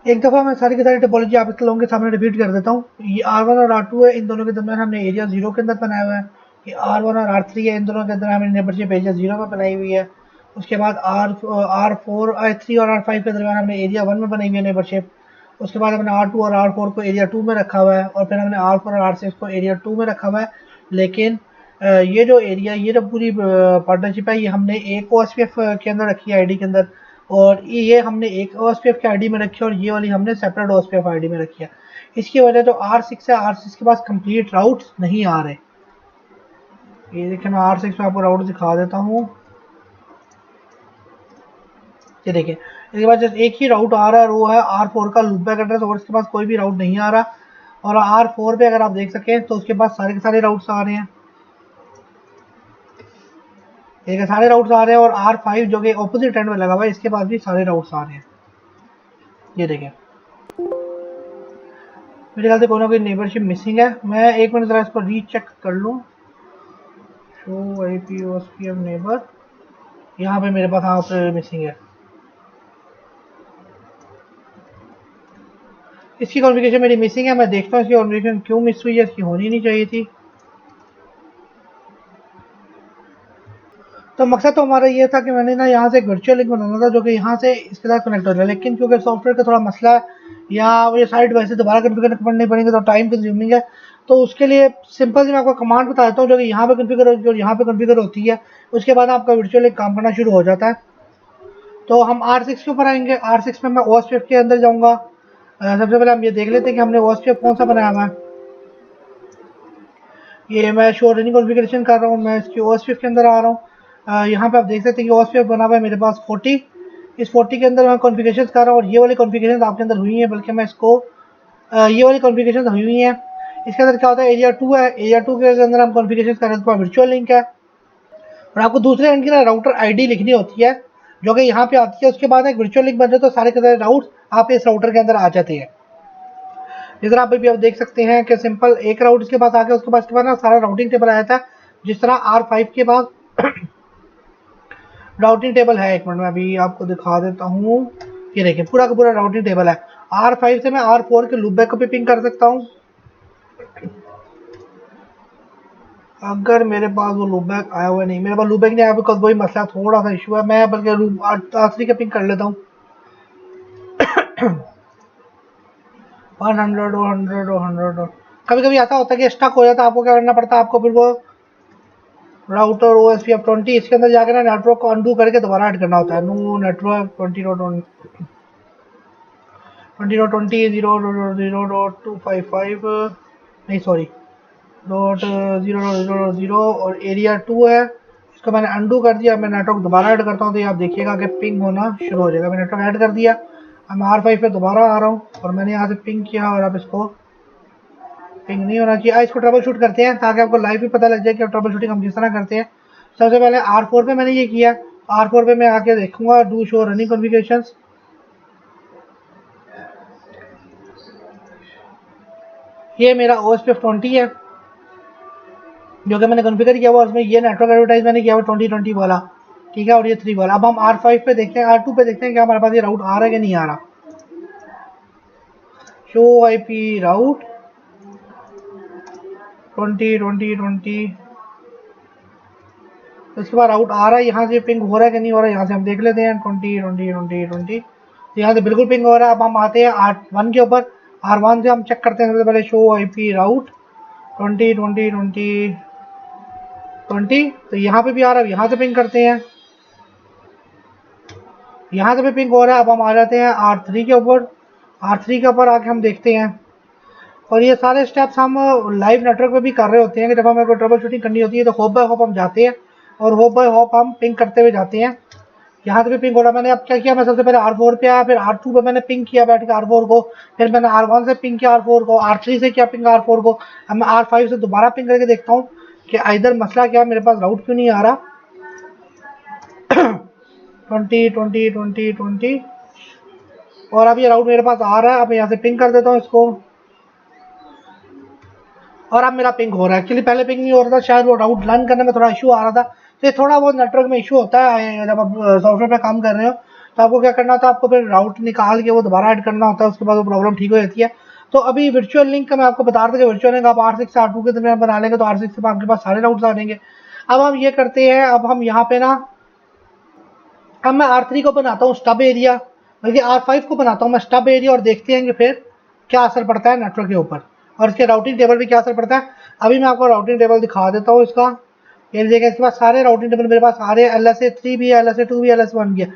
एक दफ़ा मैं सारी की सारी टोपोलॉजी आप लोगों के सामने रिपीट कर देता हूँ। ये R1 और R2 है, इन दोनों के दरमियान हमने एरिया 0 के अंदर बनाया हुआ है। ये R1 और R3 है, इन दोनों के अंदर हमने नेबरशिप एरिया 0 में बनाई हुई है। उसके बाद R4 R3 और R5 के दरमियान हमने एरिया 1 में बनाई हुई है नेबरशिप। उसके बाद हमने R2 और R4 को एरिया 2 में रखा हुआ है, और फिर हमने R4 और R6 को एरिया 2 में रखा हुआ है। लेकिन ये जो एरिया, ये जो पूरी पार्टनरशिप है, ये हमने एक OSPF के अंदर रखी है, आईडी के अंदर, और ये हमने एक OSPF की आईडी में रखी है, और ये वाली हमने सेपरेट OSPF आईडी में रखी है। इसकी वजह जो R6 है, R6 के पास कंप्लीट राउट नहीं आ रहे। ये देखिए, मैं R6 में आपको राउट दिखा देता हूँ। ये देखिए, इसके बाद जस्ट एक ही राउट आ रहा है, वो है R4 का लूपबैक एड्रेस, और इसके पास कोई भी राउट नहीं आ रहा। और R4 पे अगर आप देख सकें तो उसके पास सारे के सारे राउट्स आ रहे हैं, ये सारे राउट्स आ रहे हैं। और R5 जो कि ऑपोजिट एंड में लगा हुआ है, इसके पास भी सारे राउट्स आ रहे हैं। ये देखें, मेरे ख्याल से कोई ना कोई नेबरशिप मिसिंग है। मैं एक मिनट ज़रा इसको रीचेक कर लूँ। शो IP OSPF नेबर, यहाँ पे मेरे पास हाँ पे मिसिंग है। इसकी कॉन्फ़िगरेशन मेरी मिसिंग है। मैं देखता हूँ इसकी कॉन्फ़िगरेशन क्यों मिस हुई है, इसकी होनी नहीं चाहिए थी। तो मकसद तो हमारा ये था कि मैंने ना यहाँ से एक वर्चुअल लिंक बनाना था जो कि यहाँ से इसके साथ कनेक्ट हो जाए, लेकिन क्योंकि सॉफ्टवेयर का थोड़ा मसला है, या ये साइट वैसे दोबारा कन्फिगर करनी पड़ेंगे तो टाइम कंज्यूमिंग है। तो उसके लिए सिंपल सी मैं आपको कमांड बता देता हूँ जो कि यहाँ पे कन्फिगर होती है और यहाँ पे कन्फिगर होती है। उसके बाद आपका वर्चुअल लिंक काम करना शुरू हो जाता है। तो हम R6 के ऊपर आएंगे। R6 में मैं OSPF के अंदर जाऊँगा। सबसे पहले हम ये देख लेते हैं कि हमने OSPF कौन सा बनाया हुआ है। ये मैं शो रनिंग कॉन्फ़िगरेशन कर रहा हूँ, मैं इसकी OSPF के अंदर आ रहा हूँ। यहाँ पे आप देख सकते हैं कि OSPF बना हुआ है मेरे पास 40। इस 40 के अंदर मैं कॉन्फ़िगरेशन कर रहा हूँ, और ये वाली कॉन्फ़िगरेशन आपके अंदर हुई है, बल्कि मैं इसको ये वाली कॉन्फ़िगरेशन हुई हुई है। इसके अंदर क्या होता है, एरिया 2 है, एरिया 2 के अंदर हम कॉन्फ़िगरेशन कर रहे हैं, वर्चुअल लिंक है, और आपको दूसरे एंड की ना राउटर आईडी लिखनी होती है जो कि यहाँ पे आती है। उसके बाद एक वर्चुअल लिंक बन जाए तो सारे के सारे राउट आप इस राउटर के अंदर आ जाते हैं। जिस तरह आप भी आप देख सकते हैं कि सिंपल एक राउट इसके पास आ गया, उसके बाद ना सारा राउटिंग टेबल आया था। जिस तरह R5 के पास राउटिंग टेबल है, एक मिनट में अभी आपको दिखा देता हूँ। ये देखिए, पूरा का पूरा राउटिंग टेबल है। R5 से मैं R4 के लूपबैक को भी पिंग कर सकता हूँ अगर मेरे पास वो लूपबैक आया हुआ नहीं। मेरे पास लूपबैक नहीं आया बिकॉज वही मसला, थोड़ा सा इशू है। मैं बल्कि R3 का पिंग कर लेता हूँ। 100 और 100 और 100 और कभी कभी ऐसा होता है कि स्टक हो जाता है। आपको क्या करना पड़ता है, आपको फिर वो राउटर OSPF 20 इसके अंदर जाकर ना नेटवर्क को अनडू करके दोबारा ऐड करना होता है। नो नेटवर्क 20.20.0.255 नहीं सॉरी .0.0.0 और एरिया 2 है। इसको मैंने अनडू कर दिया। मैं नेटवर्क दोबारा ऐड करता हूँ तो ये आप देखिएगा कि पिंग होना शुरू हो जाएगा। मैंने नेटवर्क ऐड कर दिया। अब मैं R5 पे दोबारा आ रहा हूँ और मैंने यहाँ से पिंग किया, और अब इसको पिंग नहीं होना चाहिए। इसको ट्रबल शूट करते हैं ताकि आपको लाइव भी पता लग जाए कि ट्रबल शूटिंग हम किस तरह करते हैं। सबसे पहले R4 पे मैंने ये किया। R4 पे मैं आके देखूंगा डू शो रनिंग कॉन्फ़िगरेशंस। ये मेरा OSPF 20 है जो कि मैंने कॉन्फ़िगर किया हुआ। उसमें ये नेटवर्क एडवर्टाइज मैंने किया हुआ 2020 वाला, ठीक है, और ये 3 वाला। अब हम R5 पे देखते हैं, R2 पे देखते हैं कि हमारे पास ये राउट आ रहा है कि नहीं आ रहा। शो IP राउट 20. इसके बाद राउट आ रहा है, यहाँ से पिंग हो रहा है कि नहीं हो रहा है, यहाँ से हम देख लेते हैं। 20. तो यहाँ से बिल्कुल पिंग हो रहा है। अब हम आते हैं R1 के ऊपर। R1 से हम चेक करते हैं सबसे पहले शो IP राउट 20. तो यहाँ पे भी आ रहा है, यहाँ से पिंग करते हैं, यहाँ से भी पिंग हो रहा है। अब हम आ जाते हैं R3 के ऊपर। R3 के ऊपर आके हम देखते हैं, और ये सारे स्टेप्स हम लाइव नेटवर्क पे भी कर रहे होते हैं कि जब हमें कोई ट्रबल शूटिंग करनी होती है तो होप बाय होप हम जाते हैं, और होप बाय होप हम पिंग करते हुए जाते हैं। यहाँ से भी पिंग हो रहा है। मैंने अब क्या किया, मैं सबसे पहले R4 पे आया, फिर R2 पे मैंने पिंग किया बैठ के R4 को, फिर मैंने R1 से पिंग किया R4 को, R3 से किया पिंग R4 को। अब मैं R5 से दोबारा पिंग करके देखता हूँ कि इधर मसला क्या है, मेरे पास राउट क्यों नहीं आ रहा। 20. और अब ये राउट मेरे पास आ रहा है। अब यहाँ से पिंग कर देता हूँ इसको, और अब मेरा पिंग हो रहा है। एक्चुअली पहले पिंग नहीं हो रहा था, शायद वो राउट लर्न करने में थोड़ा इशू आ रहा था। तो ये थोड़ा बहुत नेटवर्क में इशू होता है जब आप सॉफ्टवेयर पे काम कर रहे हो। तो आपको क्या करना होता है, आपको फिर राउट निकाल के वो दोबारा ऐड करना होता है, उसके बाद वो प्रॉब्लम ठीक हो जाती है। तो अभी वर्चुअल लिंक का मैं आपको बता रहा था कि वर्चुअल लिंक आप R6 से R2 के दरमियान बना लेंगे तो R6 से आपके पास सारे राउट्स आ जाएंगे। अब हम ये करते हैं, अब हम यहाँ पे ना, अब मैं R3 को बनाता हूँ स्टब एरिया, बल्कि R5 को बनाता हूँ मैं स्टब एरिया, और देखते हैं कि फिर क्या असर पड़ता है नेटवर्क के ऊपर और इसके राउटिंग टेबल पे क्या असर पड़ता है। अभी मैं आपको राउटिंग टेबल दिखा देता हूँ इसका। ये देखिए इसके पास सारे राउटिंग टेबल मेरे पास आ रहे हैं, LSA3 भी है, LSA2 भी है, LS1 भी है।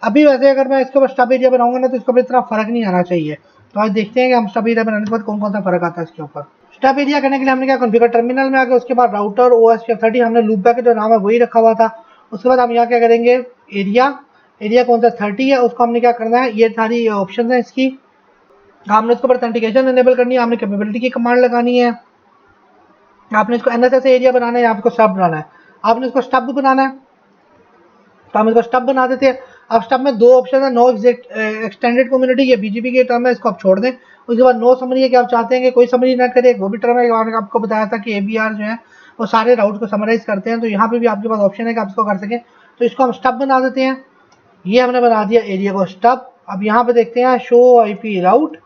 अभी वैसे अगर मैं इसके ऊपर स्टब एरिया बनाऊंगा ना तो इसके ऊपर इतना फर्क नहीं आना चाहिए। तो आज देखते हैं कि हम स्टब एरिया बनाने के बाद कौन कौन सा फर्क आता है इसके ऊपर। स्टब एरिया करने के लिए हमने क्या कॉन्फ़िगर, टर्मिनल में आके उसके बाद राउटर OSPF30 हमने लूप बैक जो नाम है वही रखा हुआ था। उसके बाद हम यहाँ क्या करेंगे, एरिया, एरिया कौन सा 30 है, उसको हमने क्या करना है, ये सारी ऑप्शन है इसकी, हमने इसके ऊपर ऑथेंटिकेशन एनेबल करनी है, हमने कैपेबिलिटी की कमांड लगानी है, आपने इसको NSS एरिया बनाना है, आपको स्टब बनाना है, आपने इसको स्टब बनाना है तो हम इसको स्टब बना देते हैं। अब स्टब में दो ऑप्शन है, नो एक्सटेंडेड कम्युनिटी, ये BGP की टर्म है, इसको आप छोड़ दें। उसके बाद नो समरी है कि आप चाहते हैं कि कोई समरी ना करे, वो भी टर्म है। मैंने आपको बताया था कि ABR जो है वो सारे राउट को समराइज करते हैं, तो यहाँ पे भी आपके पास ऑप्शन है कि आप इसको कर सकें। तो इसको हम स्टब बना देते हैं, ये हमने बना दिया एरिया को स्टब। अब यहाँ पे देखते हैं शो IP राउट,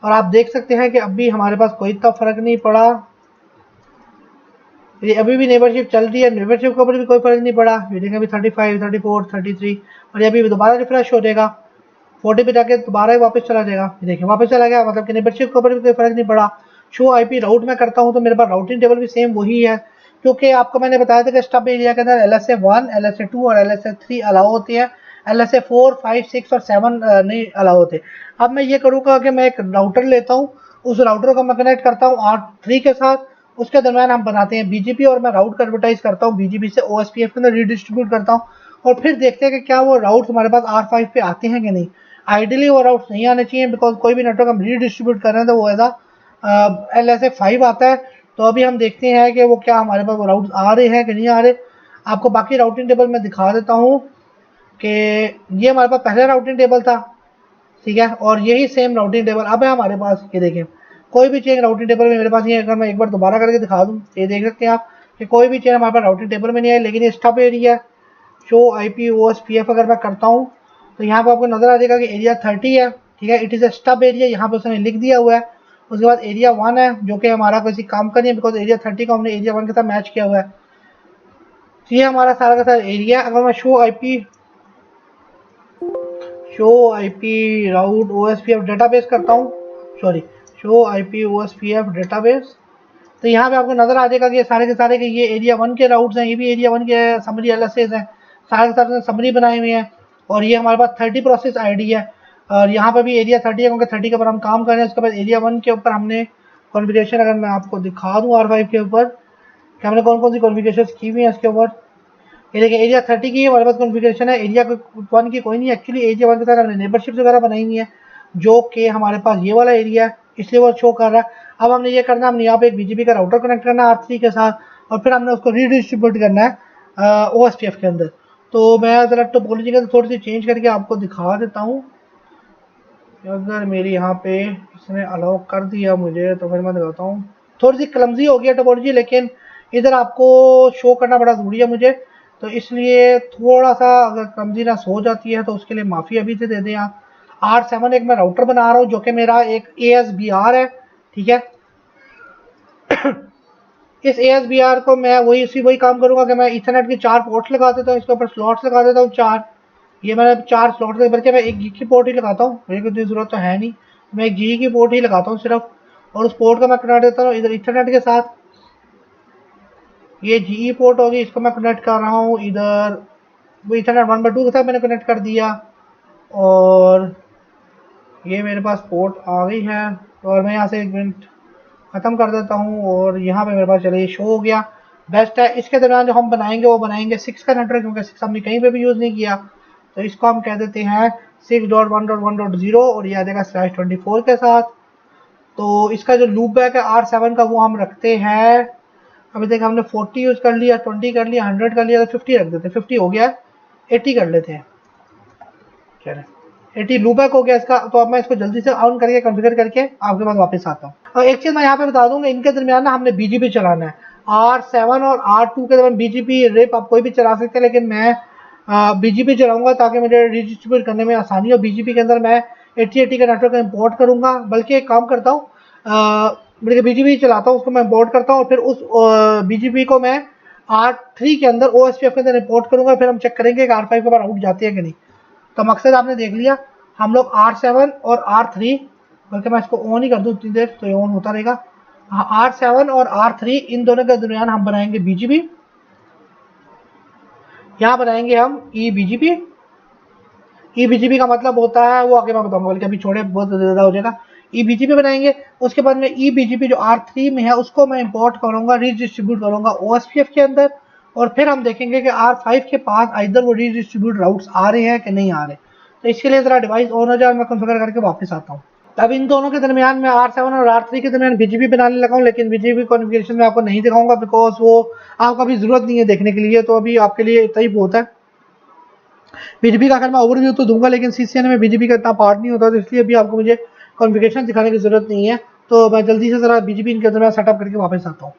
और आप देख सकते हैं कि अभी हमारे पास कोई इतना फर्क नहीं पड़ा, ये अभी भी नेबरशिप चल रही है, नेबरशिप के ऊपर भी कोई फर्क नहीं पड़ा। ये देखें अभी 35, 34, 33, और ये अभी दोबारा रिफ्रेश हो जाएगा 40 पे जाके दोबारा ही वापस चला जाएगा। ये देखें वापस चला गया, मतलब कि नेबरशिप के ऊपर भी कोई फर्क नहीं पड़ा। शो IP राउट में करता हूँ तो मेरे पास राउटिंग टेबल भी सेम वही है, क्योंकि आपको मैंने बताया था कि स्टब एरिया के अंदर LSA1, LSA2 और LSA3 अलाउ होती है, LSA4, 5, 6 और 7 नहीं अलाउ होते। अब मैं ये करूँगा कि मैं एक राउटर लेता हूँ, उस राउटर को मैं कनेक्ट करता हूँ R3 के साथ, उसके दरम्यान हम बनाते हैं BGP, और मैं राउट कन्वर्टाइज करता हूँ BGP से OSPF के अंदर रीडिस्ट्रीब्यूट करता हूँ, और फिर देखते हैं कि क्या वो राउट्स हमारे पास R5 पे आते हैं कि नहीं। आइडियली वो राउट्स नहीं आने चाहिए, बिकॉज कोई भी नेटवर्क हम रीडिस्ट्रीब्यूट कर रहे हैं तो वो एज LSA5 आता है। तो अभी हम देखते हैं कि वो क्या हमारे पास वो राउट्स आ रहे हैं कि नहीं आ रहे। आपको बाकी राउटिंग टेबल में दिखा देता हूँ कि ये हमारे पास पहला राउटिंग टेबल था, ठीक है, और यही सेम राउटिंग टेबल अब है हमारे पास। ये देखें कोई भी चेंज राउटिंग टेबल में मेरे पास नहीं है। अगर मैं एक बार दोबारा करके दिखा दूँ, ये देख सकते हैं आप कि कोई भी चेंज हमारे पास राउटिंग टेबल में नहीं है, लेकिन ये stub area show IP OSPF अगर मैं करता हूँ तो यहाँ पर आपको नजर आ जाएगा कि एरिया 30 है, ठीक है, it is a stub area, यहाँ पे उसने लिख दिया हुआ है। उसके बाद एरिया 1 है जो कि हमारा किसी काम का नहीं है, बिकॉज एरिया 30 को हमने एरिया 1 के साथ मैच किया हुआ है। तो ये हमारा सारा का सारा एरिया। अगर मैं शो IP राउट OSPF डेटाबेस करता हूँ, sorry, show IP OSPF database, तो यहाँ पे आपको नजर आ जाएगा कि ये सारे के सारे के ये एरिया 1 के राउट्स हैं, ये भी एरिया 1 के समरी LSAs हैं, सारे के सारे समरी बनाए हुए हैं। और ये हमारे पास 30 प्रोसेस ID है, और यहाँ पर भी एरिया 30 है, क्योंकि 30 के ऊपर हम काम कर रहे हैं। उसके बाद एरिया 1 के ऊपर हमने कॉन्फ़िगरेशन, अगर मैं आपको दिखा दूँ R5 के ऊपर कि हमने कौन कौन सी कॉन्फ़िगरेशन की हुई है इसके ऊपर। ये देखिए एरिया 30 की हमारे पास कॉन्फ़िगरेशन है, एरिया 1 की कोई नहीं है। एक्चुअली एरिया 1 के साथ हमने नेबरशिप्स वगैरह बनाई हुई है, जो कि हमारे पास ये वाला एरिया है, इसलिए वो शो कर रहा है। अब हमने ये करना है, हमने यहाँ पे एक BGP का राउटर कनेक्ट करना है R3 के साथ, और फिर हमने उसको रीडिस्ट्रीब्यूट करना है OSPF के अंदर। तो मैं ज़रा टोपोलॉजी का थोड़ी सी चेंज करके आपको दिखा देता हूँ। अगर मेरी यहाँ पे इसने अलाउ कर दिया मुझे तो फिर मैं दिखाता हूँ। थोड़ी सी क्लमजी हो गया टोपोलॉजी, लेकिन इधर आपको शो करना बड़ा ज़रूरी है मुझे, तो इसलिए थोड़ा सा अगर क्लमजीनेस हो जाती है तो उसके लिए माफ़ी अभी से दे दें आप। R7 एक मैं राउटर बना रहा हूँ जो कि मेरा एक ASBR है, ठीक है। इस ASBR को मैं वही काम करूँगा कि मैं इथरनेट की 4 पोर्ट्स लगा देता हूँ, इसके ऊपर स्लॉट्स लगा देता हूँ 4। ये मैंने 4 स्लॉट्स, बल्कि मैं एक GE की पोर्ट ही लगाता हूँ, मुझे कोई ज़रूरत तो है नहीं, मैं एक GE की पोर्ट ही लगाता हूँ सिर्फ, और उस पोर्ट का मैं कनेक्ट देता हूँ इधर इथरनेट के साथ। ये GE पोर्ट होगी, इसको मैं कनेक्ट कर रहा हूँ इधर, वो इथरनेट 1/2 के साथ मैंने कनेक्ट कर दिया, और ये मेरे पास पोर्ट आ गई है। और मैं यहाँ से 1 मिनट ख़त्म कर देता हूँ, और यहाँ पे मेरे पास चलिए शो हो गया, बेस्ट है। इसके दरमियान जो हम बनाएंगे वो बनाएंगे 6 का नेटवर्क, क्योंकि 6 हमने कहीं पे भी यूज़ नहीं किया, तो इसको हम कह देते हैं 6.1.1.0, और ये आ जाएगा /24 के साथ। तो इसका जो लूप बैक है R7 का वो हम रखते हैं, अभी तक हमने 40 यूज़ कर लिया, 20 कर लिया, 100 कर लिया, तो 50 रख देते हैं। 50 हो गया, 80 कर लेते हैं, चलें 80 लूप बैक हो गया इसका। तो अब मैं इसको जल्दी से ऑन करके कॉन्फ़िगर करके आपके पास वापस आता हूँ। और एक चीज़ मैं यहाँ पे बता दूंगा, इनके दरमियान ना हमने BGP चलाना है। R7 और R2 के दरमियान BGP रिप आप कोई भी चला सकते हैं, लेकिन मैं बीजीपी चलाऊंगा ताकि मुझे रिडिस्ट्रीब्यूट करने में आसानी हो। बीजीपी के अंदर मैं 8080 का नेटवर्क इंपोर्ट करूंगा, बल्कि एक काम करता हूँ, बीजीपी चलाता हूँ, उसको मैं इंपोर्ट करता हूँ और फिर उस बीजीपी को मैं R3 के अंदर OSPF के अंदर इंपोर्ट करूंगा। फिर हम चेक करेंगे कि R5 के बाद आउट जाती है कि नहीं। तो मकसद आपने देख लिया, हम लोग R7 और R3, बल्कि मैं इसको ऑन ही कर दूँ इतनी देर तो ये ऑन होता रहेगा। R7 और R3 इन दोनों के दरमियान हम बनाएंगे बीजीपी। यहाँ बनाएंगे हम EBGP। EBGP का मतलब होता है, वो आगे मैं बताऊंगा, बल्कि अभी छोड़े बहुत ज़्यादा हो जाएगा। EBGP बनाएंगे, उसके बाद में EBGP जो R3 में है उसको मैं इंपोर्ट करूंगा, रीडिस्ट्रीब्यूट करूंगा OSPF के अंदर, और फिर हम देखेंगे कि R5 के पास इधर वो रीडिस्ट्रीब्यूट राउट्स आ रहे हैं कि नहीं आ रहे। तो इसके लिए ज़रा डिवाइस ऑन हो जाए, मैं कॉन्फ़िगर करके वापस आता हूँ। अब इन दोनों के दरमियान में R7 और R3 के दरमियान बीजीपी बनाने लगा हूँ, लेकिन बीजीपी कॉन्फ़िगरेशन में आपको नहीं दिखाऊंगा, बिकॉज वो आपको अभी ज़रूरत नहीं है देखने के लिए। तो अभी आपके लिए इतना ही बहुत है। बीजीपी का अगर मैं ओवरव्यू तो दूंगा, लेकिन CCNA में बीजीपी का इतना पार्ट नहीं होता, तो इसलिए अभी आपको मुझे कॉन्फ़िगरेशन दिखाने की ज़रूरत नहीं है। तो मैं जल्दी से ज़रा बीजीपी इनके अंदर मैं सेटअप करके वापस आता हूँ।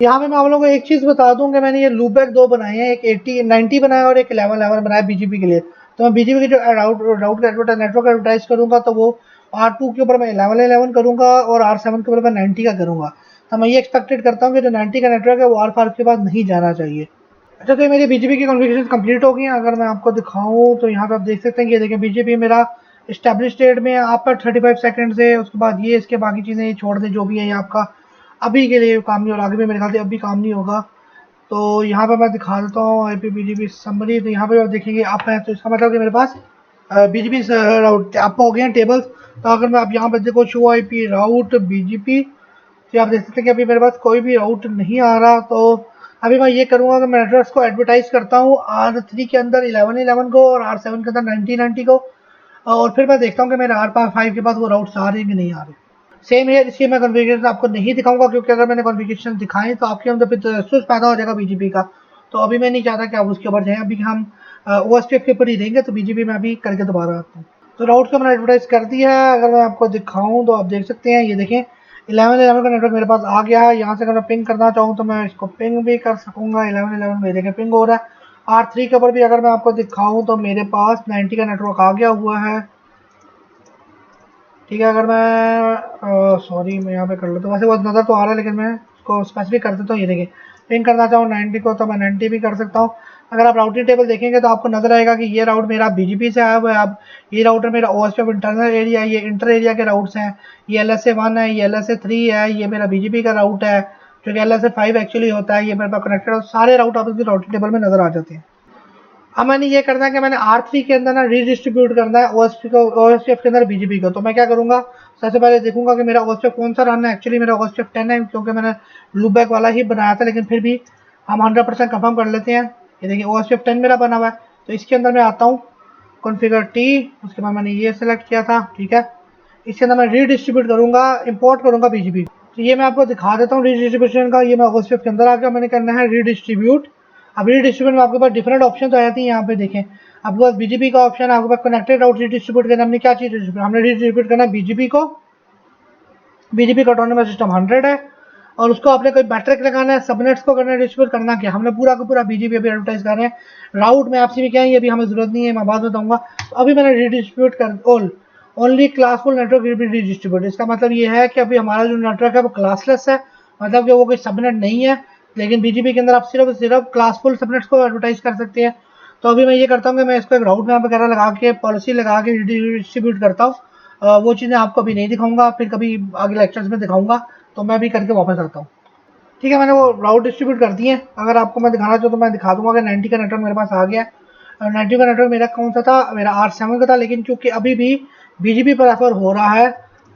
यहाँ पे मैं आप लोगों को एक चीज़ बता दूँ कि मैंने ये लूपबैक 2 बनाए हैं, एक 90 बनाया और एक 1111 बनाया बीजीपी के लिए। तो मैं बीजीपी के जो राउट का नेटवर्क एडवर्टाइज करूँगा तो वो R2 के ऊपर मैं 1111 करूँगा और R7 के ऊपर मैं 90 का करूँगा। तो मैं ये एक्सपेक्टेड करता हूँ कि जो 90 का नेटवर्क है वो R5 के बाद नहीं जाना चाहिए। अच्छा, तो मेरी बीजीपी की कॉन्फ़िगरेशन कंप्लीट हो गई है। अगर मैं आपको दिखाऊं तो यहाँ पे आप देख सकते हैं कि ये देखें बीजीपी मेरा इस्टेब्लिश स्टेट में आपका 35 सेकंड से, उसके बाद ये इसके बाकी चीज़ें छोड़ दें जो भी है, ये आपका अभी के लिए काम नहीं हो रहा, आगे भी मेरे ख्याल से अभी काम नहीं होगा। तो यहाँ पे मैं दिखा देता हूँ IP BGP समरी। तो यहाँ पे आप देखेंगे आप है, तो इसका मतलब कि मेरे पास BGP राउट आप हो गए हैं टेबल्स। तो अगर मैं आप यहाँ पे देखो शो IP राउट BGP, तो आप देख सकते हैं कि अभी मेरे पास कोई भी राउट नहीं आ रहा। तो अभी मैं ये करूँगा कि मैं एड्रेस को एडवर्टाइज करता हूँ R3 के अंदर 1111 को और R7 के अंदर 9090 को, और फिर मैं देखता हूँ कि मेरे R5 के पास वो राउट्स आ रहे हैं कि नहीं आ रहे। सेम है, इसलिए मैं कॉन्फ़िगरेशन आपको नहीं दिखाऊंगा, क्योंकि अगर मैंने कॉन्फ़िगरेशन दिखाएं तो आपके अंदर फिर तजस्सुस पैदा हो जाएगा बीजीपी का। तो अभी मैं नहीं चाहता कि आप उसके ऊपर जाएं, अभी हम OSPF के ऊपर ही देंगे। तो बीजीपी में अभी करके दोबारा आता हूँ। तो राउट का मैंने एडवर्टाइज कर दिया है। अगर मैं आपको दिखाऊँ तो आप देख सकते हैं, ये देखें 1111 का नेटवर्क मेरे पास आ गया है। यहाँ से अगर मैं पिंग करना चाहूँ तो मैं इसको पिंग भी कर सकूँगा। 1111 में देखें पिंग हो रहा है। R3 के ऊपर भी अगर मैं आपको दिखाऊँ तो मेरे पास 90 का नेटवर्क आ गया हुआ है। ठीक है, अगर मैं सॉरी मैं यहाँ पे कर लेता हूँ, वैसे वो नज़र तो आ रहा है, लेकिन मैं इसको स्पेसिफिक कर देता हूँ। ये देखिए पिंग करना चाहूँ 90 को तो मैं 90 भी कर सकता हूँ। अगर आप राउटिंग टेबल देखेंगे तो आपको नजर आएगा कि ये राउट मेरा बीजीपी से आया हुआ है। अब ये राउटर मेरा OSPF इंटरनल एरिया है, ये इंटर एरिया के राउट्स हैं। ये LSA1 है, ये LSA3 है, ये मेरा बीजीपी का राउट है जो कि LSA5 एक्चुअली होता है। ये मेरे पास कनेक्टेड है, सारे राउट आप इसकी राउटिंग टेबल में नजर आ जाते हैं। अब मैंने ये करना है कि मैंने R3 के अंदर ना रीडिस्ट्रीब्यूट करना है OSPF के अंदर बीजीपी को। तो मैं क्या करूंगा, सबसे पहले देखूंगा कि मेरा OSPF कौन सा रन है। एक्चुअली मेरा OSPF 10 है, क्योंकि मैंने लूपबैक वाला ही बनाया था, लेकिन फिर भी हम 100% कंफर्म कर लेते हैं। ये देखिए OSPF 10 मेरा बना हुआ है। तो इसके अंदर मैं आता हूँ कॉन्फ़िगर T, उसके बाद मैंने ये सेलेक्ट किया था। ठीक है, इसके अंदर मैं रीडिस्ट्रीब्यूट करूंगा, इंपोर्ट करूंगा बीजीपी। तो ये मैं आपको दिखा देता हूँ रीडिस्ट्रीब्यूशन का। ये मैं OSPF के अंदर आकर मैंने करना है रीडिस्ट्रीब्यूट। अब रीडिस्ट्रीब्यूट में आपके पास डिफरेंट ऑप्शन तो आ जाती हैं। यहाँ पे देखें आपके पास बीजीपी का ऑप्शन है, आपके पास कनेक्टेड राउट रीडिस्ट्रीब्यूट करना। हमने क्या चीज़ हमने रीडिस्ट्रीब्यूट करना है बीजीपी को। बीजीपी का ऑटोनोमस सिस्टम 100 है और उसको आपने कोई मैट्रिक लगाना है, सबनेट्स को करना है डिस्ट्रीब्यूट करना क्या, हमने पूरा का पूरा बीजीपी अभी एडवर्टाइज कर रहे हैं। राउट में आपसे भी क्या है, ये भी हमें जरूरत नहीं है, मैं बाद में बताऊंगा। तो अभी मैंने रीडिस्ट्रीब्यूट कर only classful network will be redistribute. इसका मतलब ये है कि अभी हमारा जो नेटवर्क है वो क्लासलेस है, मतलब कि वो कोई सबनेट नहीं है। लेकिन बीजीपी के अंदर आप सिर्फ क्लासफुल सबनेट्स को एडवर्टाइज कर सकते हैं। तो अभी मैं ये करता हूँ कि मैं इसको एक राउट मैप वगैरह लगा के पॉलिसी लगा के डिस्ट्रीब्यूट करता हूँ। वो चीज़ें आपको अभी नहीं दिखाऊंगा, फिर कभी आगे लेक्चर्स में दिखाऊंगा। तो मैं भी करके वापस आता हूँ। ठीक है, मैंने वो राउट डिस्ट्रीब्यूट कर दिए। अगर आपको मैं दिखाना चाहूँ तो मैं दिखा दूंगा कि 90 का नेटवर्क मेरे पास आ गया है। 90 का नेटवर्क मेरा कौन सा था, मेरा R7 का था, लेकिन चूंकि अभी भी बीजीपी प्रेफर हो रहा है।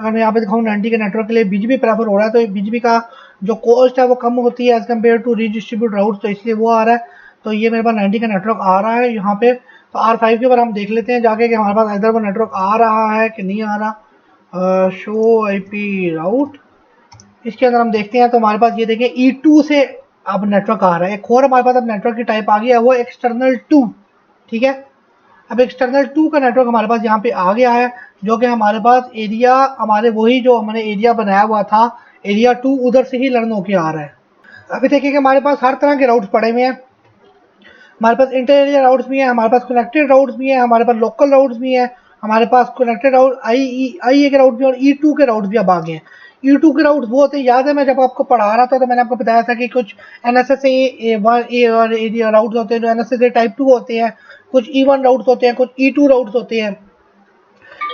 अगर मैं यहाँ पे दिखाऊँ 90 के नेटवर्क के लिए बीजीपी प्रेफर हो रहा है, तो बीजीपी का जो कॉस्ट है वो कम होती है एज कम्पेयर टू रीडिस्ट्रीब्यूट राउट, तो इसलिए वो आ रहा है। तो ये मेरे पास 90 का नेटवर्क आ रहा है यहाँ पे। तो R5 के ऊपर हम देख लेते हैं जाके कि हमारे पास इधर वो नेटवर्क आ रहा है कि नहीं आ रहा। शो IP राउट, इसके अंदर हम देखते हैं तो हमारे पास ये देखें E2 से अब नेटवर्क आ रहा है। एक और हमारे पास अब नेटवर्क की टाइप आ गया है, वो एक्सटर्नल 2। ठीक है, अब एक्सटर्नल 2 का नेटवर्क हमारे पास यहाँ पे आ गया है, जो कि हमारे पास एरिया हमारे वही जो हमने एरिया बनाया हुआ था एरिया 2 उधर से ही लर्न होके आ रहा है। अभी देखिए कि हमारे पास हर तरह के राउट्स पड़े हुए हैं। हमारे पास इंटर एरिया राउट्स भी हैं, हमारे पास कनेक्टेड राउट्स भी हैं, हमारे पास लोकल राउट्स भी हैं, हमारे पास कनेक्टेड राउट आई ए के राउट भी और E2 के राउट्स भी अब आ गए हैं। E2 के राउट्स वो होते हैं, याद है मैं जब आपको पढ़ा रहा था तो मैंने आपको बताया था कि कुछ NSSA और एरिया राउट्स होते हैं जो NSSA टाइप 2 होते हैं, कुछ E1 राउट्स होते हैं, कुछ E2 राउट्स होते हैं।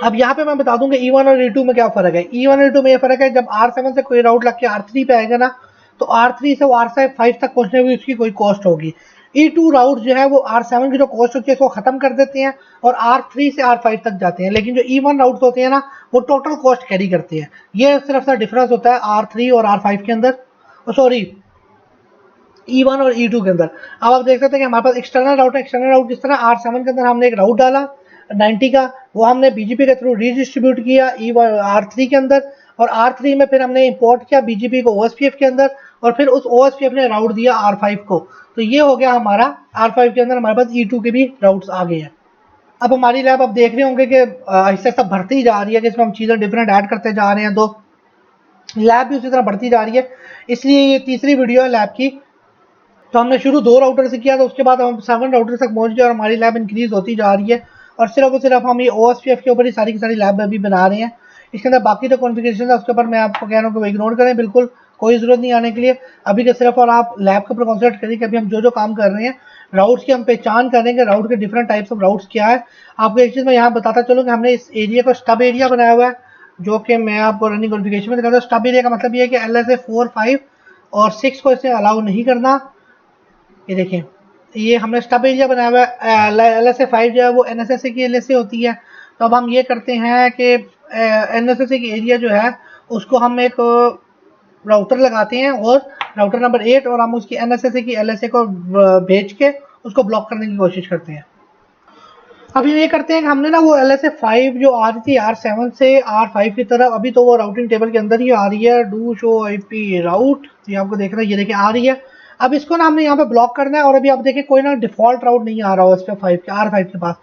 अब यहाँ पे मैं बता दूं कि E1 और E2 में क्या फ़र्क है। E1 और E2 में ये फ़र्क है, जब R7 से कोई राउट लग के R3 पे आएगा ना, तो R3 से वो R5 तक पहुंचने की उसकी कोई कॉस्ट होगी। E2 राउट जो है वो R7 की जो कॉस्ट होती है उसको ख़त्म कर देते हैं और R3 से R5 तक जाते हैं, लेकिन जो E1 राउट्स होते हैं ना वो टोटल कॉस्ट कैरी करते हैं। ये सिर्फ सा डिफरेंस होता है R3 और R5 के अंदर, सॉरी E1 और E2 के अंदर। अब आप देख सकते हैं कि हमारे पास एक्सटर्नल राउट है। एक्सटर्नल राउट जिस तरह R7 के अंदर हमने एक राउट डाला 90 का, वो हमने BGP के थ्रू रीडिस्ट्रीब्यूट किया R3 के अंदर, और R3 में फिर हमने इंपोर्ट किया BGP को OSPF के अंदर, और फिर उस OSPF ने राउट दिया R5 को। तो ये हो गया हमारा R5 के अंदर हमारे पास E2 के भी राउट्स आ गए हैं। अब हमारी लैब आप देख रहे होंगे कि ऐसे सब बढ़ती जा रही है कि इसमें हम चीज़ें डिफरेंट ऐड करते जा रहे हैं, तो लैब भी उसी तरह बढ़ती जा रही है। इसलिए ये तीसरी वीडियो है लैब की। तो हमने शुरू 2 राउटर से किया, तो उसके बाद हम 7 राउटर तक पहुंच गए और हमारी लैब इंक्रीज होती जा रही है, और सिर्फ हम ये OSPF के ऊपर ही सारी की सारी लैब अभी बना रहे हैं। इसके अंदर बाकी जो कॉन्फ़िगरेशन है उसके ऊपर मैं आपको कह रहा हूँ कि वो इग्नोर करें, बिल्कुल कोई ज़रूरत नहीं आने के लिए। अभी के सिर्फ और आप लैब के ऊपर कॉन्सेंट्रेट करिए कि अभी हम जो काम कर रहे हैं राउट्स की हम पहचान करेंगे, राउट के डिफरेंट टाइप्स ऑफ राउट्स क्या है। आपको एक चीज़ मैं यहाँ बताता चलूँ कि हमने इस एरिया को स्टब एरिया बनाया हुआ है, जो कि मैं आपको रनिंग कॉन्फ़िगरेशन में दिखाता हूँ। स्टब एरिया का मतलब ये है कि LSA 4, 5 और 6 को इसे अलाउ नहीं करना। ये देखें, ये हमने स्टब एरिया बनाया हुआ है। LSA 5 जो है वो NSSA की LSA होती है। तो अब हम ये करते हैं कि NSSA की एरिया जो है उसको हम एक राउटर लगाते हैं, और राउटर नंबर 8, और हम उसकी NSSA की LSA को भेज के उसको ब्लॉक करने की कोशिश करते हैं। अब ये करते हैं कि हमने ना वो LSA 5 जो आ रही थी R7 से R5 की तरफ, अभी तो वो राउटिंग टेबल के अंदर ही आ रही है, डू शो IP राउट, ये आपको देख रहा है, ये देखिए आ रही है। अब इसको ना हमने यहाँ पे ब्लॉक करना है, और अभी आप देखिए कोई ना डिफॉल्ट राउट नहीं आ रहा हो इस पे R5 के पास।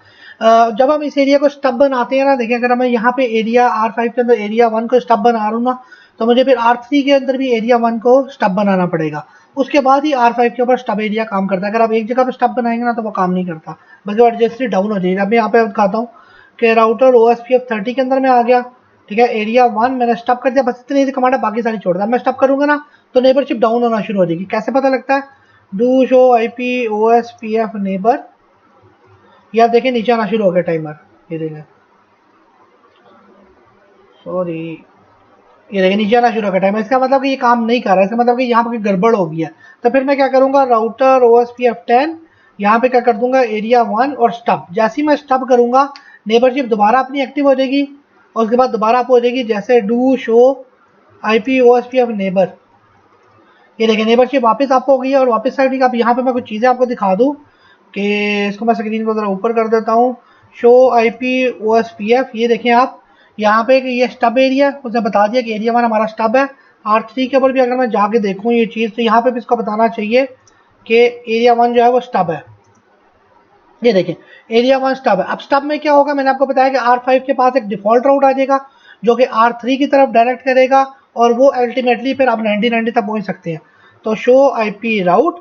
जब हम इस एरिया को स्टब बनाते हैं ना, देखिए अगर मैं यहाँ पे एरिया R5 के अंदर एरिया 1 को स्टब बना रहा हूँ ना, तो मुझे फिर R3 के अंदर भी एरिया 1 को स्टब बनाना पड़ेगा, उसके बाद ही R5 के ऊपर स्टब एरिया काम करता है। अगर आप एक जगह पे स्टब बनाएंगे ना तो वो काम नहीं करता, बल्कि वो एडजस्टली डाउन हो जाएगा। अब मैं यहाँ पे दिखाता हूँ कि राउटर OSPF 30 के अंदर में आ गया, ठीक है। एरिया 1 मैंने स्टब कर दिया, बस इतनी सी कमांड है, बाकी सारी छोड़ दिया। मैं स्टब करूंगा ना तो नेबरशिप डाउन होना शुरू हो जाएगी। कैसे पता लगता है? Do show IP OSPF neighbour, ये आप देखिए नीचे आना शुरू हो गया टाइमर, ये देखें, सॉरी, ये देखिए नीचे आना शुरू हो गया टाइमर। इसका मतलब कि ये काम नहीं कर रहा है, इसका मतलब कि यहाँ पर गड़बड़ हो गई है। तो फिर मैं क्या करूंगा, राउटर OSPF 10, यहाँ पे क्या कर दूंगा एरिया 1 और स्टब। जैसे ही मैं स्टब करूंगा नेबरशिप दोबारा अपनी एक्टिव हो जाएगी, और उसके बाद दोबारा आप हो जाएगी जैसे do show IP OSPF neighbour. ये देखिए नेबरशिप वापस आपको हो गई है, और वापस साइड आप यहाँ पे मैं कुछ चीज़ें आपको दिखा दूँ कि इसको मैं स्क्रीन को ज़रा ऊपर कर देता हूँ। शो IP OSPF, ये देखें आप यहाँ पे कि ये स्टब एरिया, उसने बता दिया कि एरिया 1 हमारा स्टब है। R3 के ऊपर भी अगर मैं जाके देखूँ ये चीज़, तो यहाँ पे भी इसको बताना चाहिए कि एरिया 1 जो है वो स्टब है। ये देखिए एरिया 1 स्टब है। अब स्टब में क्या होगा, मैंने आपको बताया कि R5 के पास एक डिफॉल्ट राउट आ जाएगा जो कि R3 की तरफ डायरेक्ट करेगा, और वो अल्टीमेटली फिर आप 90 तक पहुंच सकते हैं। तो शो IP राउट,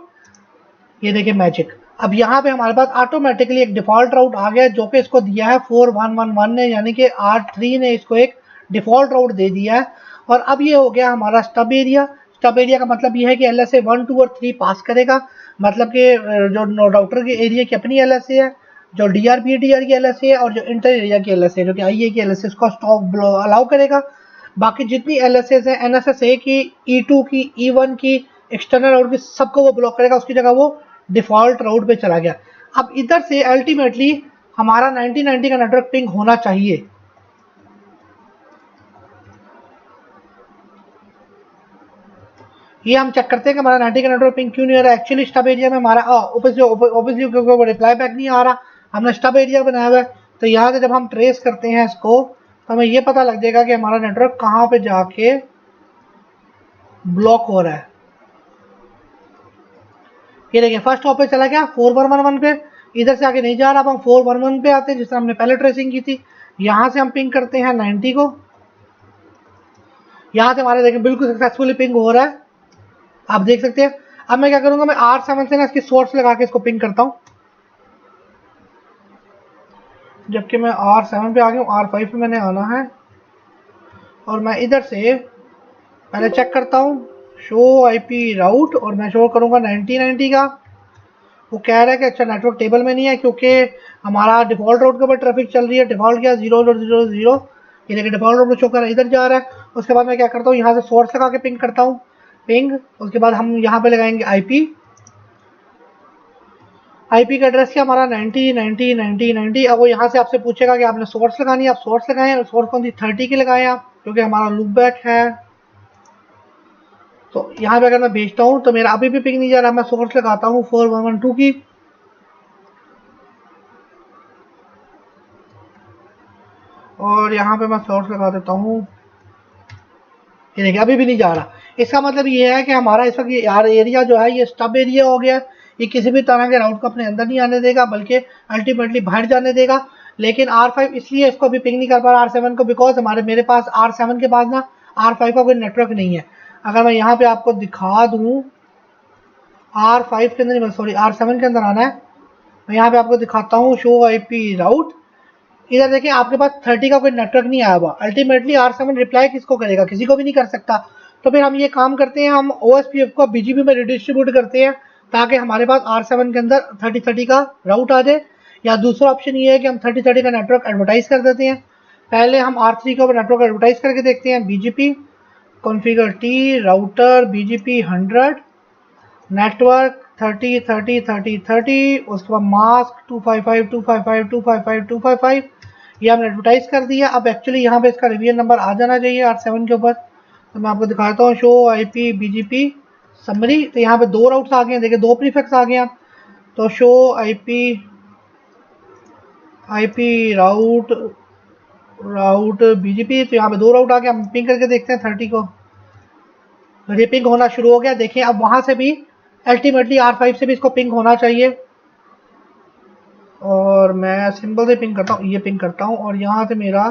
ये देखिए मैजिक। अब यहाँ पे हमारे पास ऑटोमेटिकली एक डिफॉल्ट राउट आ गया जो कि इसको दिया है 4111 ने, यानी कि R3 ने इसको एक डिफॉल्ट राउट दे दिया है। और अब ये हो गया हमारा स्टब एरिया। स्टब एरिया का मतलब ये है कि LSA 1, 2 और 3 पास करेगा, मतलब कि जो राउटर के एरिया की अपनी LSA है, जो DRPDR की LSA है, और जो इंटर एरिया की LSA है जो कि IA की LSA, इसको स्टॉप अलाउ करेगा। बाकी जितनी LSAs है NSSA की, E2 की, E1 की, एक्सटर्नल राउट की, सबको वो ब्लॉक करेगा, उसकी जगह वो डिफॉल्ट राउट पे चला गया। अब इधर से अल्टीमेटली हमारा 90 का नेटवर्क पिंग होना चाहिए। ये हम चेक करते हैं कि हमारा 90 का नेटवर्क पिंग क्यों नहीं हो रहा है। एक्चुअली स्टब एरिया में हमारा ऑब्वियसली क्योंकि रिप्लाई बैक नहीं आ रहा, हमने स्टब एरिया बनाया हुआ है। तो यहाँ से जब हम ट्रेस करते हैं इसको, तो हमें ये पता लग जाएगा कि हमारा नेटवर्क कहाँ पे जाके ब्लॉक हो रहा है। ये देखिए फर्स्ट हॉप पे चला गया 4111 पे, इधर से आगे नहीं जा रहा। अब हम 411 पे आते हैं जिससे हमने पहले ट्रेसिंग की थी। यहाँ से हम पिंग करते हैं 90 को, यहाँ से हमारे देखें बिल्कुल सक्सेसफुली पिंग हो रहा है, आप देख सकते हैं। अब मैं क्या करूँगा, मैं R7 से ना इसकी सोर्स लगा के इसको पिंग करता हूँ। जबकि मैं R7 पे आ गया हूँ, R5 पे मैंने आना है और मैं इधर से पहले चेक करता हूँ शो आईपी राउट और मैं शो करूँगा 9090 का। वो कह रहा है कि अच्छा नेटवर्क टेबल में नहीं है क्योंकि हमारा डिफ़ॉल्ट राउट के ऊपर ट्रैफिक चल रही है। डिफ़ॉल्ट क्या 0.0.0, ये देखिए डिफ़ॉल्ट राउट में शो कर रहा है, इधर जा रहा है। उसके बाद मैं क्या करता हूँ, यहाँ से सोर्स लगा के पिंग करता हूँ, पिंग। उसके बाद हम यहाँ पे लगाएंगे आईपी का एड्रेस क्या हमारा 90 अब वो यहाँ से आपसे पूछेगा कि आपने सोर्स लगानी है, आप सोर्स लगाएं। सोर्स कौन सी 30 की लगाएं आप, क्योंकि हमारा लूप बैक है। तो यहाँ पे अगर मैं भेजता हूँ तो मेरा अभी भी पिंग नहीं जा रहा। मैं सोर्स लगाता हूँ 4112 की और यहाँ पे मैं सोर्स लगा देता हूँ, ये देखिए अभी भी नहीं जा रहा। इसका मतलब ये है कि हमारा इस वक्त यार एरिया जो है ये स्टब एरिया हो गया। ये किसी भी तरह के राउट को अपने अंदर नहीं आने देगा बल्कि अल्टीमेटली बाहर जाने देगा। लेकिन R5 इसलिए इसको अभी पिंग नहीं कर पा रहा R7 को, बिकॉज मेरे पास R7 के पास ना R5 का कोई नेटवर्क नहीं है। अगर मैं यहाँ पे आपको दिखा दूँ R5 के अंदर, सॉरी R7 के अंदर आना है, मैं यहाँ पे आपको दिखाता हूँ शो आईपी राउट। इधर देखिए आपके पास 30 का कोई नेटवर्क नहीं आया हुआ। अल्टीमेटली R7 रिप्लाई किसको करेगा, किसी को भी नहीं कर सकता। तो फिर हम ये काम करते हैं, हम OSPF को BGP में रिडिस्ट्रीब्यूट करते हैं ताकि हमारे पास R7 के अंदर 30 का राउट आ जाए। या दूसरा ऑप्शन ये है कि हम 30 का नेटवर्क एडवर्टाइज कर देते हैं। पहले हम R3 के ऊपर नेटवर्क एडवर्टाइज करके देखते हैं, BGP configure T router BGP 100 network 30 उसके बाद मास्क 255 ये हमने एडवर्टाइज कर दिया। अब एक्चुअली यहाँ पे इसका रिवीजन नंबर आ जाना चाहिए R7 के ऊपर। तो मैं आपको दिखाता हूँ शो आईपी BGP समरी। तो यहाँ पे दो राउट्स आ गए हैं, देखिए दो प्रीफिक्स आ गए हैं। तो शो आईपी राउट BGP, तो यहाँ पे दो राउट आ गया। हम पिंग करके देखते हैं 30 को, ये पिंग होना शुरू हो गया। देखिए अब वहाँ से भी अल्टीमेटली R5 से भी इसको पिंग होना चाहिए। और मैं सिंबल से पिंग करता हूँ, ये पिंग करता हूँ और यहाँ से मेरा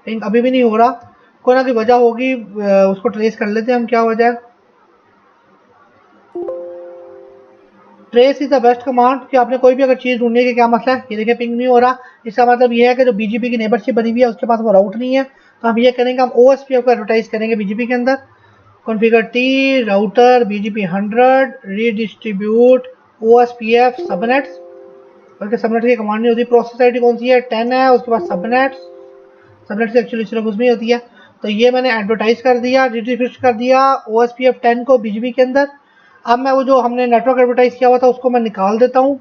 पिंग अभी भी नहीं हो रहा। कोई ना कोई वजह होगी, उसको ट्रेस कर लेते हैं हम, क्या वजह है। Trace is the best command कि आपने कोई भी अगर चीज़ ढूंढने की क्या मसला है। ये देखिए पिंग नहीं हो रहा, इसका मतलब ये है कि जो BGP की नेबरशिप बनी हुई है उसके पास वो राउट नहीं है। तो हम ये करेंगे, हम OSPF को एडवर्टाइज करेंगे BGP के अंदर। Configure T router BGP 100 redistribute OSPF subnets, बल्कि सबनेट की कमांड नहीं होती। प्रोसेस आईडी कौन सी है 10 है, उसके बाद सबनेट से एक्चुअली सिर्फ उसमें होती है। तो ये मैंने एडवर्टाइज कर दिया, डिस्ट्रीब्यूट कर दिया OSPF 10 को BGP के अंदर। अब मैं वो जो हमने नेटवर्क एडवर्टाइज किया हुआ था उसको मैं निकाल देता हूँ,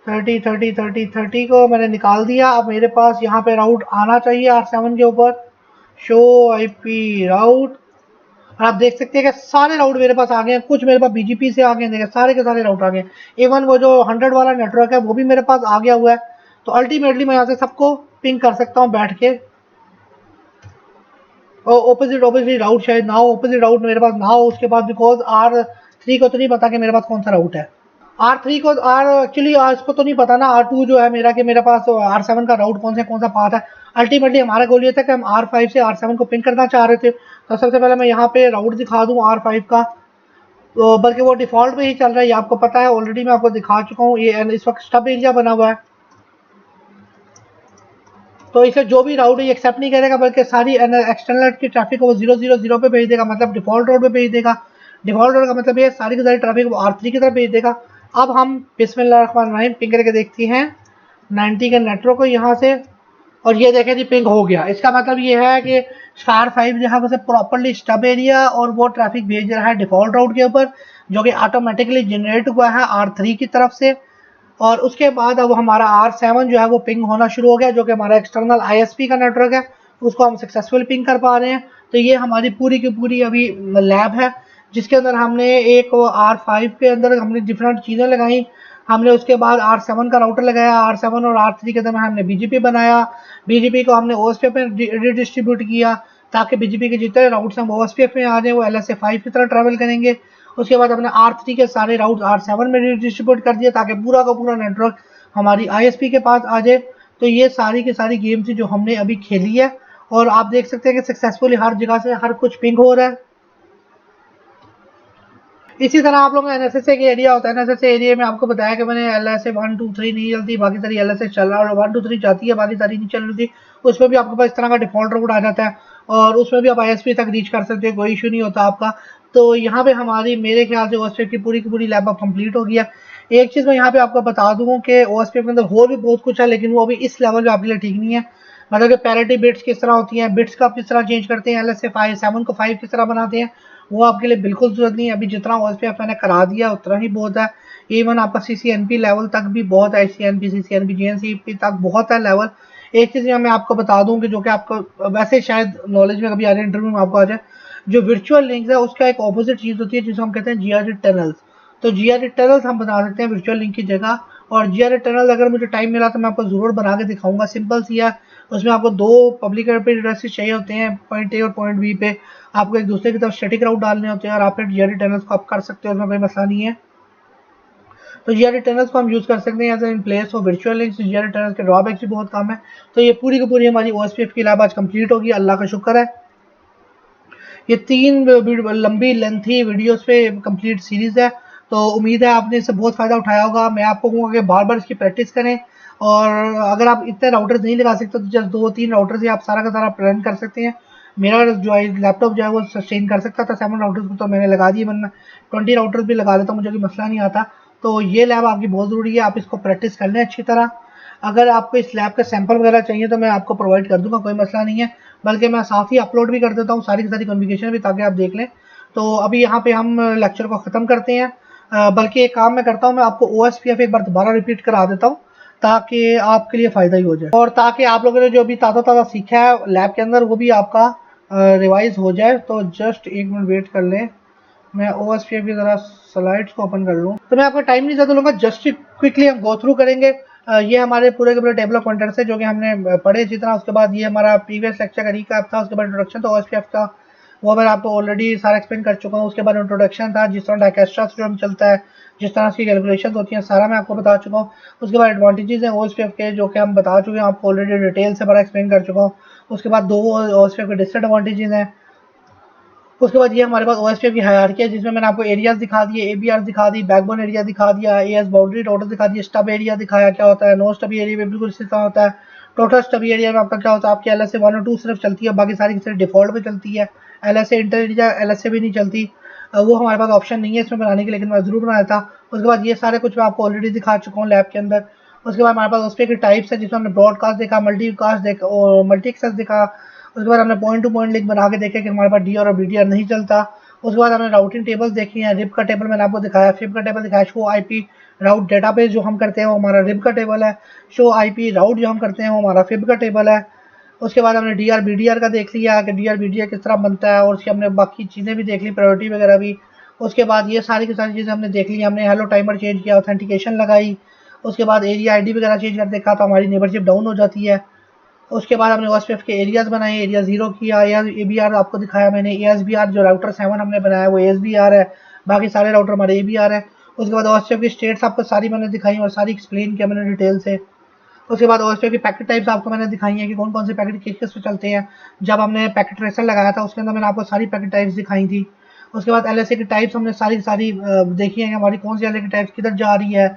30 को मैंने निकाल दिया। अब मेरे पास यहाँ पे राउट आना चाहिए R7 के ऊपर, शो आईपी राउट। और आप देख सकते हैं कि सारे राउट मेरे पास आ गए हैं, कुछ मेरे पास BGP से आ गए हैं, सारे के सारे राउट आ गए। इवन वो जो 100 वाला नेटवर्क है वो भी मेरे पास आ गया हुआ है। तो अल्टीमेटली मैं यहाँ से सबको पिंग कर सकता हूँ बैठ के। ओपोजिट राउट शायद ना हो, ओपोजिट राउट मेरे पास ना हो उसके बाद, बिकॉज R3 को तो नहीं पता कि मेरे पास कौन सा राउट है। R3 को एक्चुअली इसको तो नहीं पता ना R2 जो है मेरा, कि मेरे पास R7 का राउट कौन सा पाथ है। अल्टीमेटली हमारा गोल ये था कि हम R5 से R7 को पिंग करना चाह रहे थे। तो सबसे पहले मैं यहाँ पे राउट दिखा दूँ R5 का, तो बल्कि वो डिफ़ॉल्ट में ही चल रहा है, ये आपको पता है ऑलरेडी, मैं आपको दिखा चुका हूँ। ये इस वक्त स्टब एरिया बना हुआ है, तो इसे जो भी राउट है ये एक्सेप्ट नहीं करेगा बल्कि सारी एक्सटर्नल की ट्रैफिक को वो 000 पे भेज देगा, मतलब डिफ़ॉल्ट रोड पे भेज देगा। डिफ़ॉल्ट रोड का मतलब ये सारी की सारी ट्रैफिक वो R3 की तरफ भेज देगा। अब हम बिस्मिल्लाहिर्रहमानिर्रहीम पिंग करके देखते हैं 90 के नेटवर्क को यहाँ से, और ये देखें जी पिंग हो गया। इसका मतलब ये है कि R5 जो है वो प्रॉपरली स्टब एरिया और वो ट्रैफिक भेज रहा है डिफ़ॉल्ट राउट के ऊपर, जो कि ऑटोमेटिकली जनरेट हुआ है R3 की तरफ से। और उसके बाद अब हमारा R7 जो है वो पिंग होना शुरू हो गया, जो कि हमारा एक्सटर्नल ISP का नेटवर्क है, उसको हम सक्सेसफुल पिंग कर पा रहे हैं। तो ये हमारी पूरी की पूरी अभी लैब है, जिसके अंदर हमने एक R5 के अंदर हमने डिफरेंट चीज़ें लगाई। हमने उसके बाद R7 का राउटर लगाया, R7 और R3 के दरमियान हमने BGP बनाया। BGP को हमने OSPF में रिडिस्ट्रीब्यूट किया ताकि BGP के जितने राउट्स हैं वो OSPF में आ जाए, वो LSA5 की तरह ट्रैवल करेंगे। उसके बाद हमने R3 के सारे राउट R7 में डिस्ट्रीब्यूट कर दिया ताकि पूरा का पूरा नेटवर्क हमारी ISP के पास आ जाए। तो ये सारी की सारी गेम थी जो हमने अभी खेली है, और आप देख सकते हैं कि सक्सेसफुली हर जगह से हर कुछ पिंग हो रहा है। इसी तरह आप लोगों का एनएसएसए के एरिया होता है, एनएसएसए एरिया में आपको बताया कि मैंने एलएसए 1 2 3 नहीं चलती, बाकी सारी एलएसए चल रहा है, और 1 2 3 जाती है, बाकी सारी नहीं चल रही थी। उसमें भी आपके पास इस तरह का डिफॉल्ट रूट आ जाता है, और उसमें भी आप आईएसपी तक रीच कर सकते हैं, कोई इशू नहीं होता आपका। तो यहाँ पे हमारी मेरे ख्याल से ओएसपीएफ की पूरी लैब अब कंप्लीट हो गया। एक चीज़ मैं यहाँ पे आपको बता दूँ कि ओएसपीएफ के अंदर और भी बहुत कुछ है, लेकिन वो अभी इस लेवल पे आपके लिए ठीक नहीं है। मतलब कि पैरिटी बिट्स किस तरह होती हैं, बिट्स का आप किस तरह चेंज करते हैं, एलएसए 5 7 को 5 किस तरह बनाते हैं, वो आपके लिए बिल्कुल जरूरत नहीं है। अभी जितना ओएसपीएफ मैंने करा दिया उतना ही बहुत है। इवन आपका सीसीएनपी लेवल तक भी बहुत है, सीएनपी सीसीएनपी जीएनसीपी तक बहुत है लेवल। एक चीज़ मैं आपको बता दूं कि जो कि आपको वैसे शायद नॉलेज में कभी आ जाए, इंटरव्यू में आपको आ जाए, जो वर्चुअल लिंक्स है उसका एक ऑपोजिट चीज़ होती है जिसको हम कहते हैं जीआरडी टनल्स। तो जीआरडी टनल्स हम बना सकते हैं वर्चुअल लिंक की जगह। और जीआरडी टनल अगर मुझे टाइम मिला तो मैं आपको जरूर बना के दिखाऊंगा, सिंपल सी है। उसमें आपको दो पब्लिक एड्रेसेस चाहिए होते हैं, पॉइंट ए और पॉइंट बी पे आपको एक दूसरे की तरफ स्टैटिक राउट डालने होते हैं, और आप फिर जीआरडी टनल्स को आप कर सकते हो, उसमें कोई मसला नहीं है। तो जीआरडी टनल्स को हम यूज़ कर सकते हैं as in place of virtual links. GRD tunnels के ड्रॉबैक्स भी बहुत कम है। तो ये पूरी की पूरी हमारी ओएसपीएफ की लैब आज कंप्लीट होगी, अल्लाह का शुक्र है। ये 3 लंबी लेंथी वीडियोस पे कंप्लीट सीरीज है, तो उम्मीद है आपने इससे बहुत फ़ायदा उठाया होगा। मैं आपको कहूँगा कि बार बार इसकी प्रैक्टिस करें, और अगर आप इतने राउटर्स नहीं लगा सकते तो जस्ट 2-3 राउटर से आप सारा का सारा रन कर सकते हैं। मेरा जो है लैपटॉप जो है वो सस्टेन कर सकता था 7 राउटर्स को, तो मैंने लगा दिए, वरना 20 राउटर्स भी लगा लेता, मुझे कोई मसला नहीं आता। तो ये लैब आपकी बहुत ज़रूरी है, आप इसको प्रैक्टिस कर लें अच्छी तरह। अगर आपको इस लैब का सैंपल वगैरह चाहिए तो मैं आपको प्रोवाइड कर दूंगा, कोई मसला नहीं है। बल्कि मैं साथ ही अपलोड भी कर देता हूँ सारी की सारी कन्फिगरेशन भी, ताकि आप देख लें। तो अभी यहाँ पे हम लेक्चर को ख़त्म करते हैं। बल्कि एक काम मैं करता हूँ, मैं आपको ओएसपीएफ एक बार दोबारा रिपीट करा देता हूँ, ताकि आपके लिए फ़ायदा ही हो जाए, और ताकि आप लोगों ने जो अभी ताज़ा ताज़ा सीखा है लैब के अंदर वो भी आपका रिवाइज हो जाए। तो जस्ट 1 मिनट वेट कर लें, मैं ओएसपीएफ की ज़रा स्लाइड्स को ओपन कर लूँ। तो मैं आपका टाइम नहीं ज़्यादा लूँगा, जस्ट क्विकली हम गो थ्रू करेंगे। ये हमारे पूरे के पूरे टेबल ऑफ कंटेंट्स है जो कि हमने पढ़े इसी तरह। उसके बाद ये हमारा प्रीवियस लेक्चर का रिकैप था। उसके बाद इंट्रोडक्शन था ओएसपीएफ का, वो मैं आपको ऑलरेडी सारा एक्सप्लेन कर चुका हूँ। उसके बाद इंट्रोडक्शन था, जिस तरह डायकेस्ट्रा सिस्टम चलता है, जिस तरह की कैलकुलेशन होती हैं, सारा मैं आपको बता चुका हूँ। उसके बाद एडवांटेजेस हैं ओएसपीएफ के जो कि हम बता चुके हैं, आपको ऑलरेडी डिटेल से बड़ा एक्सप्लेन कर चुका हूँ। उसके बाद 2 ओएसपीएफ के डिसएडवांटेजेस हैं। उसके बाद ये हमारे पास ओएसपीएफ की हायरार्की है, जिसमें मैंने आपको एरियाज दिखा दिए, एबीआर दिखा दी, बैकबोन एरिया दिखा दिया, एएस बाउंड्री टोटल दिखा दिया, स्टब एरिया दिखाया क्या होता है, नो स्टब एरिया में बिल्कुल इसी तरह होता है। टोटल स्टब एरिया में आपका क्या होता है, आपकी एलएसए 1 और 2 सिर्फ चलती है, बाकी सारी की सारी डिफॉल्ट पे चलती है। एलएसए इंटर एरिया एलएसए भी नहीं चलती, वो हमारे पास ऑप्शन नहीं है इसमें बनाने की, लेकिन मैं जरूर बनाया था। उसके बाद ये सारे कुछ मैं आपको ऑलरेडी दिखा चुका हूँ लैब के अंदर। उसके बाद हमारे पास उस पर की टाइप्स है, जिसमें हमने ब्रॉडकास्ट देखा, मल्टीकास्ट देखा और मल्टी एक्सेस देखा। उसके बाद हमने पॉइंट टू पॉइंट लिंक बना के देखे कि हमारे पास डी और बीडीआर नहीं चलता। उसके बाद हमने राउटिंग टेबल्स देखी हैं, रिब का टेबल मैंने आपको दिखाया, फिब का टेबल दिखाया, शो आईपी राउट डेटाबेस जो हम करते हैं वो हमारा रिब का टेबल है, शो आईपी राउट जो हम करते हैं वो हमारा फिब का टेबल है। उसके बाद हमने डीआर बीडीआर का देख लिया कि डीआर बीडीआर किस तरह बनता है, और उसकी हमने बाकी चीज़ें भी देख ली, प्रायोरिटी वगैरह भी। उसके बाद ये सारी की सारी चीज़ें हमने देख ली, हमने हेलो टाइमर चेंज किया, ऑथेंटिकेशन लगाई। उसके बाद एरिया आईडी वगैरह चेंज कर देखा तो हमारी नेबरशिप डाउन हो जाती है। उसके बाद हमने ओएसपीएफ के एरियाज बनाए, एरिया 0 किया, एबीआर आपको दिखाया मैंने, एएसबीआर जो राउटर 7 हमने बनाया वो एएसबीआर है, बाकी सारे राउटर हमारे एबीआर है। उसके बाद ओएसपीएफ की स्टेट्स आपको सारी मैंने दिखाई और सारी एक्सप्लेन किया मैंने डिटेल से। उसके बाद ओएसपीएफ की पैकेट टाइप्स आपको मैंने दिखाई है कि कौन कौन से पैकेट किस किस पे चलते हैं। जब हमने पैकेट ट्रेसर लगाया था उसके अंदर मैंने आपको सारी पैकेट टाइप्स दिखाई थी। उसके बाद एलएसए की टाइप्स हमने सारी सारी देखी है कि हमारी कौन सी एलएसए की टाइप्स किधर जा रही है,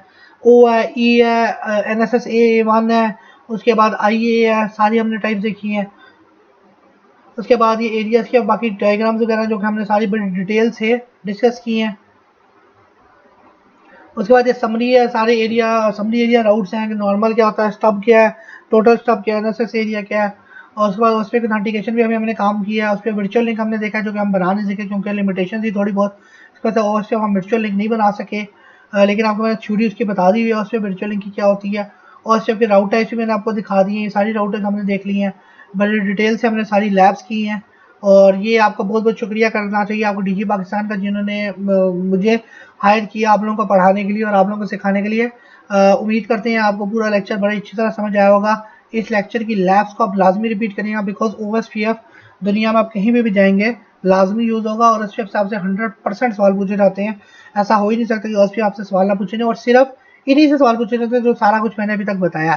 ओ है, ई है, एनएसएस-A1 है, उसके बाद आईए है, सारी हमने टाइप्स देखी हैं। उसके बाद ये एरियाज के बाकी डायग्राम्स वगैरह जो कि हमने सारी बड़ी डिटेल से डिस्कस की हैं। उसके बाद ये समरी है, सारे एरिया समरी एरिया राउट्स हैं कि नॉर्मल क्या होता है, स्टब क्या है, टोटल स्टब क्या है, एनएसएस एरिया क्या है। और उसके बाद उस पर ऑथेंटिकेशन भी हमने काम किया है। उस पर वर्चुअल लिंक हमने देखा जो कि हम बना नहीं सके क्योंकि लिमिटेशन थी थोड़ी बहुत, इस वजह से उस पर हम वर्चुअल लिंक नहीं बना सके। लेकिन आपको मैंने थ्योरी उसकी बता दी हुई है, उस पर वर्चुअल लिंक की क्या होती है। और उस पर राउट टाइप्स भी मैंने आपको दिखा दी है, सारी राउटर्स हमने देख ली हैं, बड़ी डिटेल से हमने सारी लैब्स की हैं। और ये आपका बहुत बहुत शुक्रिया करना चाहिए आपको डीजी पाकिस्तान का, जिन्होंने मुझे हायर किया आप लोगों को पढ़ाने के लिए और आप लोगों को सिखाने के लिए। उम्मीद करते हैं आपको पूरा लेक्चर बड़ी अच्छी तरह समझ आया होगा। इस लेक्चर की लैब्स को आप लाजमी रिपीट करिएगा, बिकॉज ओएसपीएफ दुनिया में आप कहीं भी जाएंगे लाजमी यूज़ होगा, और ओएसपीएफ से आपसे 100% सवाल पूछे जाते हैं। ऐसा हो ही नहीं सकता कि ओएसपीएफ आपसे सवाल ना पूछे, और सिर्फ इन्हीं से सवाल पूछे जाते हैं जो सारा कुछ मैंने अभी तक बताया।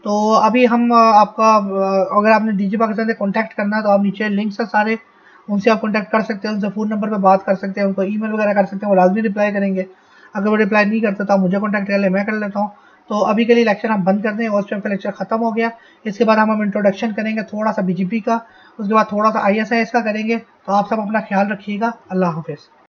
तो अभी हम आपका अगर आपने डीजी पाकिस्तान से कॉन्टैक्ट करना है तो आप नीचे लिंक्स है सारे, उनसे आप कॉन्टैक्ट कर सकते हैं, उनसे फ़ोन नंबर पर बात कर सकते हैं, उनको ईमेल वगैरह कर सकते हैं, वो लाजमी रिप्लाई करेंगे। अगर वो रिप्लाई नहीं करते तो आप मुझे कॉन्टैक्ट कर ले, मैं कर लेता हूँ। तो अभी के लिए लेक्चर हम बंद कर दें, OSPF का लेक्चर खत्म हो गया। इसके बाद हम इंट्रोडक्शन करेंगे थोड़ा सा BGP का, उसके बाद थोड़ा सा ISIS का करेंगे। तो आप सब अपना ख्याल रखिएगा। अल्लाह हाफिज़।